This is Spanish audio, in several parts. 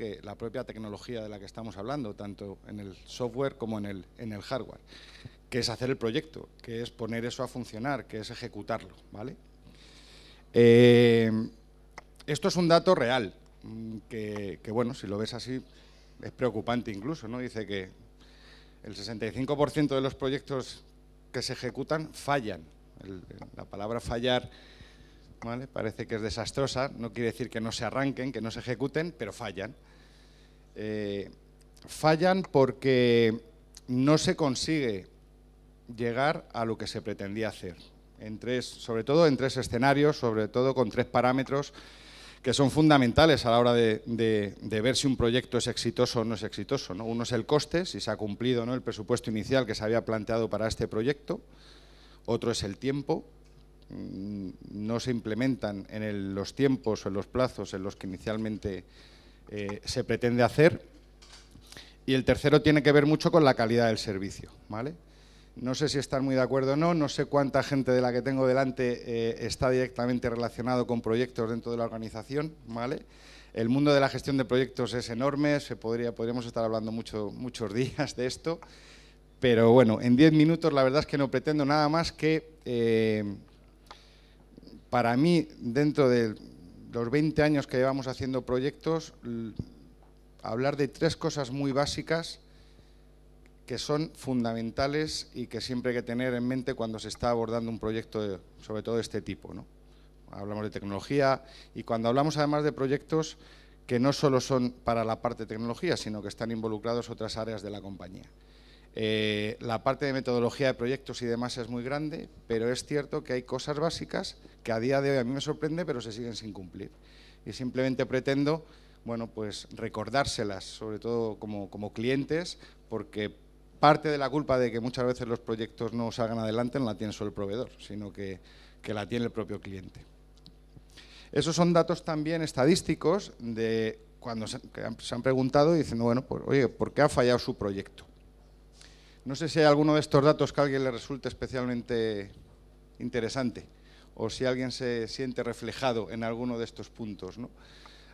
que la propia tecnología de la que estamos hablando, tanto en el software como en el hardware, que es hacer el proyecto, que es poner eso a funcionar, que es ejecutarlo, ¿vale? Esto es un dato real, que bueno, si lo ves así, es preocupante incluso, ¿no? Dice que el 65% de los proyectos que se ejecutan fallan. La palabra fallar, ¿vale?, parece que es desastrosa, no quiere decir que no se arranquen, que no se ejecuten, pero fallan. Fallan porque no se consigue llegar a lo que se pretendía hacer, sobre todo en tres escenarios, sobre todo con tres parámetros que son fundamentales a la hora de ver si un proyecto es exitoso o no es exitoso, ¿no? Uno es el coste, si se ha cumplido, ¿no?, el presupuesto inicial que se había planteado para este proyecto. Otro es el tiempo, no se implementan en los tiempos o en los plazos en los que inicialmente se pretende hacer. Y el tercero tiene que ver mucho con la calidad del servicio, ¿vale? No sé si están muy de acuerdo o no, no sé cuánta gente de la que tengo delante está directamente relacionado con proyectos dentro de la organización, ¿vale? El mundo de la gestión de proyectos es enorme, podríamos estar hablando muchos días de esto, pero bueno, en 10 minutos la verdad es que no pretendo nada más que, para mí, dentro de los 20 años que llevamos haciendo proyectos, hablar de tres cosas muy básicas que son fundamentales y que siempre hay que tener en mente cuando se está abordando un proyecto, sobre todo de este tipo, ¿no? Hablamos de tecnología y cuando hablamos además de proyectos que no solo son para la parte de tecnología, sino que están involucrados otras áreas de la compañía. La parte de metodología de proyectos y demás es muy grande, pero es cierto que hay cosas básicas que a día de hoy a mí me sorprende, pero se siguen sin cumplir. Y simplemente pretendo, bueno, pues recordárselas, sobre todo como clientes, porque parte de la culpa de que muchas veces los proyectos no salgan adelante no la tiene solo el proveedor, sino que la tiene el propio cliente. Esos son datos también estadísticos de cuando se han preguntado y diciendo, bueno, pues oye, ¿por qué ha fallado su proyecto? No sé si hay alguno de estos datos que a alguien le resulte especialmente interesante o si alguien se siente reflejado en alguno de estos puntos, ¿no?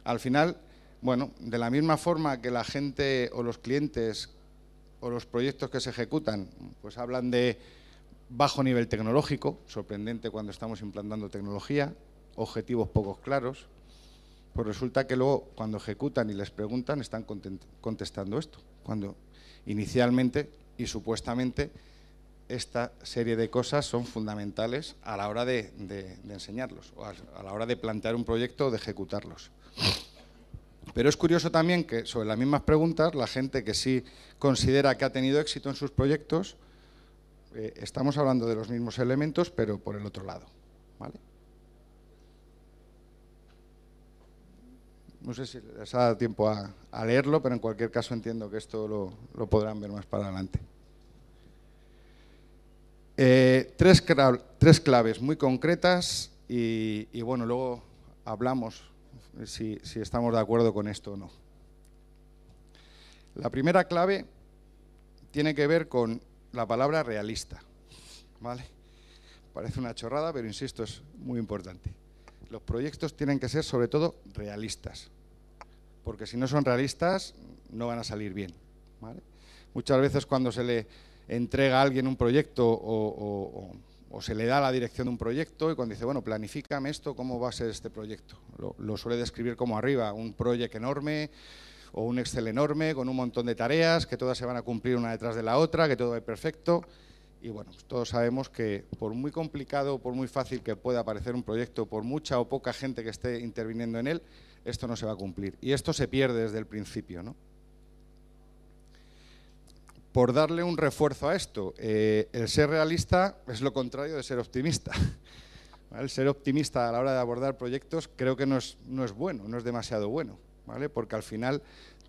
Al final, bueno, de la misma forma que la gente o los clientes o los proyectos que se ejecutan, pues hablan de bajo nivel tecnológico, sorprendente cuando estamos implantando tecnología, objetivos poco claros, pues resulta que luego cuando ejecutan y les preguntan están contestando esto, cuando inicialmente y supuestamente esta serie de cosas son fundamentales a la hora de enseñarlos o a la hora de plantear un proyecto o de ejecutarlos. Pero es curioso también que sobre las mismas preguntas, la gente que sí considera que ha tenido éxito en sus proyectos, estamos hablando de los mismos elementos, pero por el otro lado, ¿vale? No sé si les ha dado tiempo a leerlo, pero en cualquier caso entiendo que esto lo podrán ver más para adelante. Tres claves muy concretas y bueno, luego hablamos si estamos de acuerdo con esto o no. La primera clave tiene que ver con la palabra realista, ¿vale? Parece una chorrada, pero insisto, es muy importante. Los proyectos tienen que ser sobre todo realistas, porque si no son realistas no van a salir bien, ¿vale? Muchas veces cuando se le entrega a alguien un proyecto o se le da la dirección de un proyecto y cuando dice, bueno, planifícame esto, ¿cómo va a ser este proyecto? Lo suele describir como arriba, un proyecto enorme o un Excel enorme con un montón de tareas que todas se van a cumplir una detrás de la otra, que todo es perfecto. Y bueno, pues todos sabemos que por muy complicado, por muy fácil que pueda parecer un proyecto, por mucha o poca gente que esté interviniendo en él, esto no se va a cumplir. Y esto se pierde desde el principio, ¿no? Por darle un refuerzo a esto, el ser realista es lo contrario de ser optimista. ¿Vale? El ser optimista a la hora de abordar proyectos creo que no es bueno, no es demasiado bueno, ¿vale? Porque al final,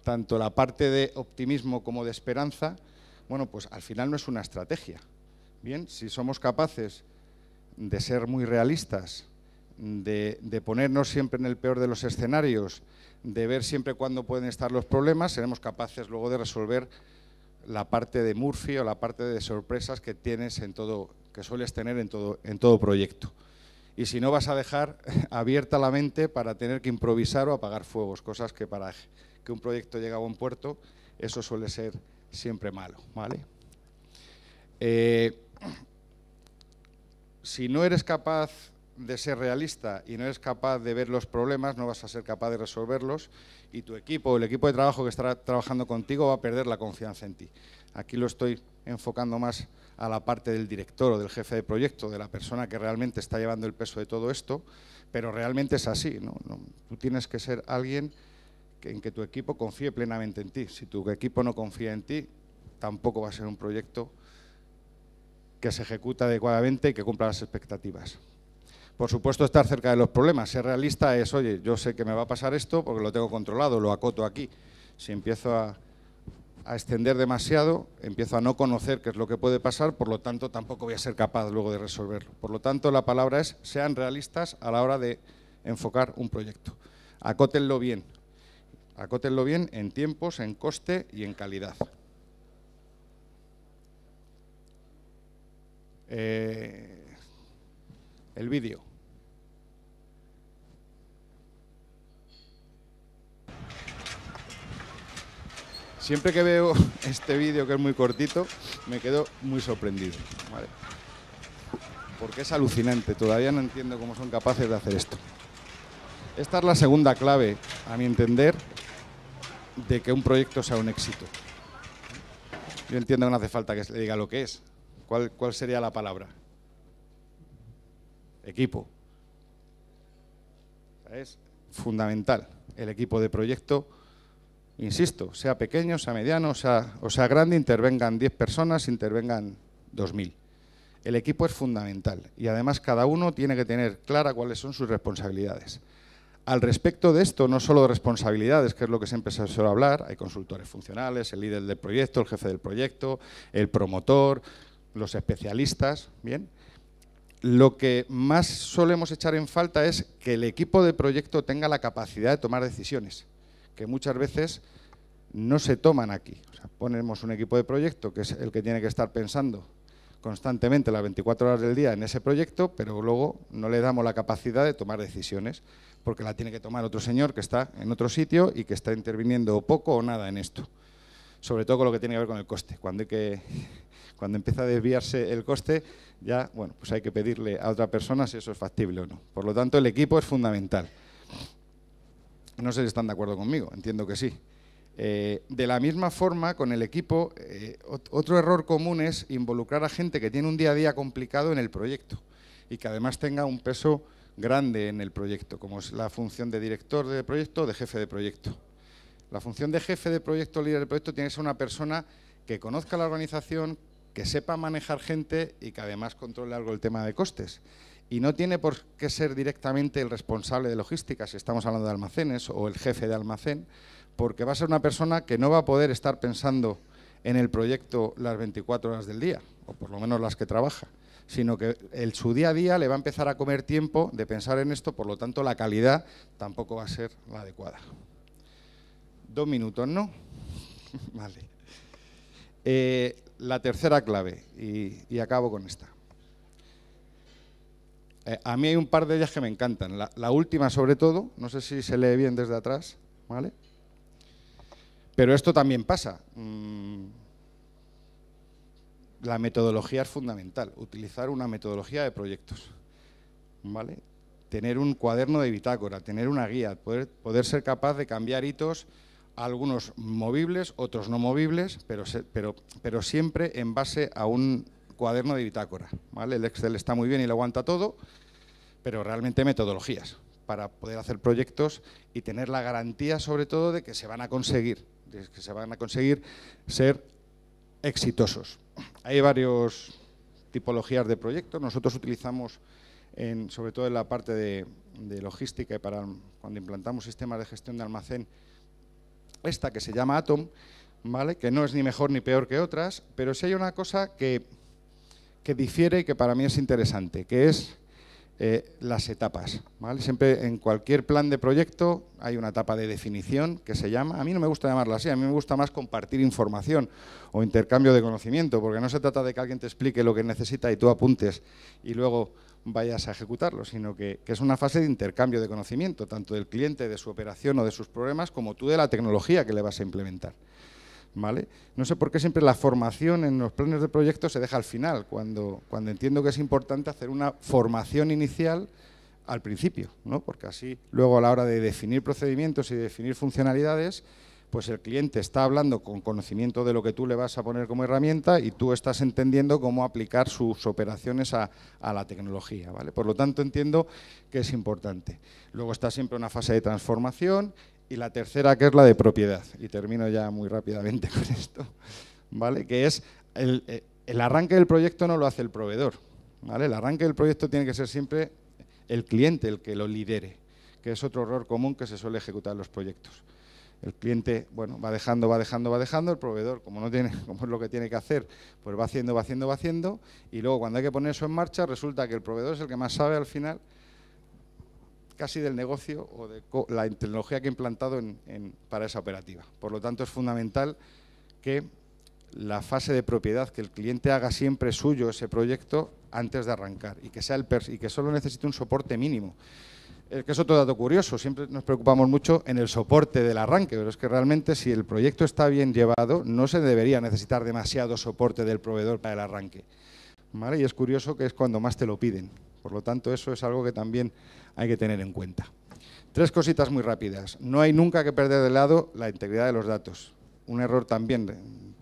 tanto la parte de optimismo como de esperanza, bueno, pues al final no es una estrategia. Bien, si somos capaces de ser muy realistas, de ponernos siempre en el peor de los escenarios, de ver siempre cuándo pueden estar los problemas, seremos capaces luego de resolver la parte de Murphy o la parte de sorpresas que tienes que sueles tener en todo proyecto. Y si no, vas a dejar abierta la mente para tener que improvisar o apagar fuegos, cosas que para que un proyecto llega a buen puerto, eso suele ser siempre malo, ¿vale? Si no eres capaz de ser realista y no eres capaz de ver los problemas, no vas a ser capaz de resolverlos y tu equipo, el equipo de trabajo que estará trabajando contigo va a perder la confianza en ti. Aquí lo estoy enfocando más a la parte del director o del jefe de proyecto, de la persona que realmente está llevando el peso de todo esto, pero realmente es así, ¿no? Tú tienes que ser alguien en que tu equipo confíe plenamente en ti. Si tu equipo no confía en ti, tampoco va a ser un proyecto que se ejecuta adecuadamente y que cumpla las expectativas. Por supuesto, estar cerca de los problemas. Ser realista es, oye, yo sé que me va a pasar esto porque lo tengo controlado, lo acoto aquí. Si empiezo a extender demasiado, empiezo a no conocer qué es lo que puede pasar, por lo tanto, tampoco voy a ser capaz luego de resolverlo. Por lo tanto, la palabra es, sean realistas a la hora de enfocar un proyecto. Acótenlo bien. Acótenlo bien en tiempos, en coste y en calidad. El vídeo. Siempre que veo este vídeo, que es muy cortito, me quedo muy sorprendido, ¿vale? Porque es alucinante, todavía no entiendo cómo son capaces de hacer esto. Esta es la segunda clave, a mi entender, de que un proyecto sea un éxito. Yo entiendo que no hace falta que se le diga lo que es. ¿Cuál sería la palabra? Equipo. Es fundamental el equipo de proyecto, insisto, sea pequeño, sea mediano, o sea grande, intervengan 10 personas, intervengan 2000. El equipo es fundamental y además cada uno tiene que tener clara cuáles son sus responsabilidades. Al respecto de esto, no solo de responsabilidades, que es lo que siempre se suele hablar, hay consultores funcionales, el líder del proyecto, el jefe del proyecto, el promotor, los especialistas, ¿bien? Lo que más solemos echar en falta es que el equipo de proyecto tenga la capacidad de tomar decisiones, que muchas veces no se toman aquí. O sea, ponemos un equipo de proyecto que es el que tiene que estar pensando constantemente las 24 horas del día en ese proyecto, pero luego no le damos la capacidad de tomar decisiones, porque la tiene que tomar otro señor que está en otro sitio y que está interviniendo poco o nada en esto. Sobre todo con lo que tiene que ver con el coste. Cuando empieza a desviarse el coste, ya, bueno, pues hay que pedirle a otra persona si eso es factible o no. Por lo tanto, el equipo es fundamental. No sé si están de acuerdo conmigo, entiendo que sí. De la misma forma, con el equipo, otro error común es involucrar a gente que tiene un día a día complicado en el proyecto y que además tenga un peso grande en el proyecto, como es la función de director de proyecto o de jefe de proyecto. La función de jefe de proyecto, líder de proyecto, tiene que ser una persona que conozca la organización, que sepa manejar gente y que además controle algo el tema de costes. Y no tiene por qué ser directamente el responsable de logística, si estamos hablando de almacenes, o el jefe de almacén, porque va a ser una persona que no va a poder estar pensando en el proyecto las 24 horas del día, o por lo menos las que trabaja, sino que su día a día le va a empezar a comer tiempo de pensar en esto, por lo tanto la calidad tampoco va a ser la adecuada. 2 minutos, ¿no? Vale. La tercera clave, y acabo con esta. A mí hay un par de ellas que me encantan. La última, sobre todo, no sé si se lee bien desde atrás, ¿vale? Pero esto también pasa. La metodología es fundamental, utilizar una metodología de proyectos, ¿vale? Tener un cuaderno de bitácora, tener una guía, poder ser capaz de cambiar hitos, algunos movibles, otros no movibles, pero siempre en base a un cuaderno de bitácora, ¿vale? El Excel está muy bien y lo aguanta todo, pero realmente metodologías para poder hacer proyectos y tener la garantía, sobre todo, de que se van a conseguir ser exitosos. Hay varias tipologías de proyectos. Nosotros utilizamos, sobre todo en la parte de logística y para cuando implantamos sistemas de gestión de almacén, esta que se llama Atom, ¿vale? Que no es ni mejor ni peor que otras, pero sí hay una cosa que difiere y que para mí es interesante, que es las etapas, ¿vale? Siempre en cualquier plan de proyecto hay una etapa de definición que se llama, a mí no me gusta llamarla así, a mí me gusta más compartir información o intercambio de conocimiento, porque no se trata de que alguien te explique lo que necesita y tú apuntes y luego vayas a ejecutarlo, sino que es una fase de intercambio de conocimiento, tanto del cliente, de su operación o de sus problemas, como tú de la tecnología que le vas a implementar. ¿Vale? No sé por qué siempre la formación en los planes de proyecto se deja al final, cuando entiendo que es importante hacer una formación inicial al principio, ¿no? Porque así luego a la hora de definir procedimientos y definir funcionalidades, pues el cliente está hablando con conocimiento de lo que tú le vas a poner como herramienta y tú estás entendiendo cómo aplicar sus operaciones a la tecnología, ¿vale? Por lo tanto, entiendo que es importante. Luego está siempre una fase de transformación. Y la tercera, que es la de propiedad, y termino ya muy rápidamente con esto, ¿vale? Que es el arranque del proyecto no lo hace el proveedor, ¿vale? El arranque del proyecto tiene que ser siempre el cliente el que lo lidere, que es otro error común que se suele ejecutar en los proyectos. El cliente, bueno, va dejando, el proveedor, como es lo que tiene que hacer, pues va haciendo, y luego cuando hay que poner eso en marcha, resulta que el proveedor es el que más sabe al final casi del negocio o de la tecnología que ha implantado para esa operativa. Por lo tanto, es fundamental que la fase de propiedad, que el cliente haga siempre suyo ese proyecto antes de arrancar y que solo necesite un soporte mínimo. Que es otro dato curioso, siempre nos preocupamos mucho en el soporte del arranque, pero es que realmente si el proyecto está bien llevado, no se debería necesitar demasiado soporte del proveedor para el arranque, ¿vale? Y es curioso que es cuando más te lo piden. Por lo tanto, eso es algo que también hay que tener en cuenta. 3 cositas muy rápidas. No hay nunca que perder de lado la integridad de los datos. Un error también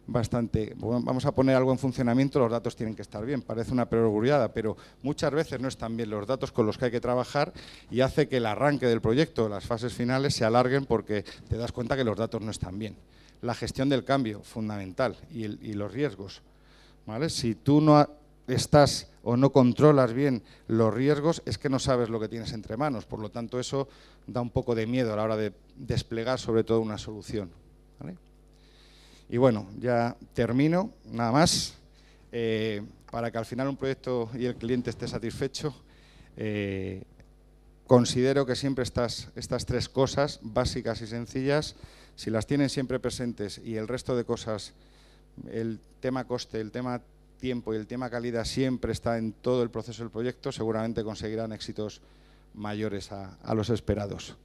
bastante. Vamos a poner algo en funcionamiento, los datos tienen que estar bien. Parece una perogrullada, pero muchas veces no están bien los datos con los que hay que trabajar y hace que el arranque del proyecto, las fases finales, se alarguen porque te das cuenta que los datos no están bien. La gestión del cambio, fundamental, y los riesgos, ¿vale? Si tú no estás o no controlas bien los riesgos, es que no sabes lo que tienes entre manos. Por lo tanto, eso da un poco de miedo a la hora de desplegar sobre todo una solución, ¿vale? Y bueno, ya termino, nada más. Para que al final un proyecto y el cliente esté satisfecho, considero que siempre estas 3 cosas básicas y sencillas, si las tienen siempre presentes y el resto de cosas, el tema coste, el tema tiempo y el tema calidad siempre está en todo el proceso del proyecto, seguramente conseguirán éxitos mayores a los esperados.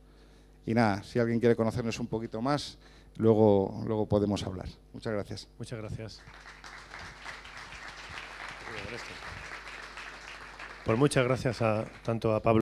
Y nada, si alguien quiere conocernos un poquito más, luego podemos hablar. Muchas gracias. Muchas gracias. Pues muchas gracias tanto a Pablo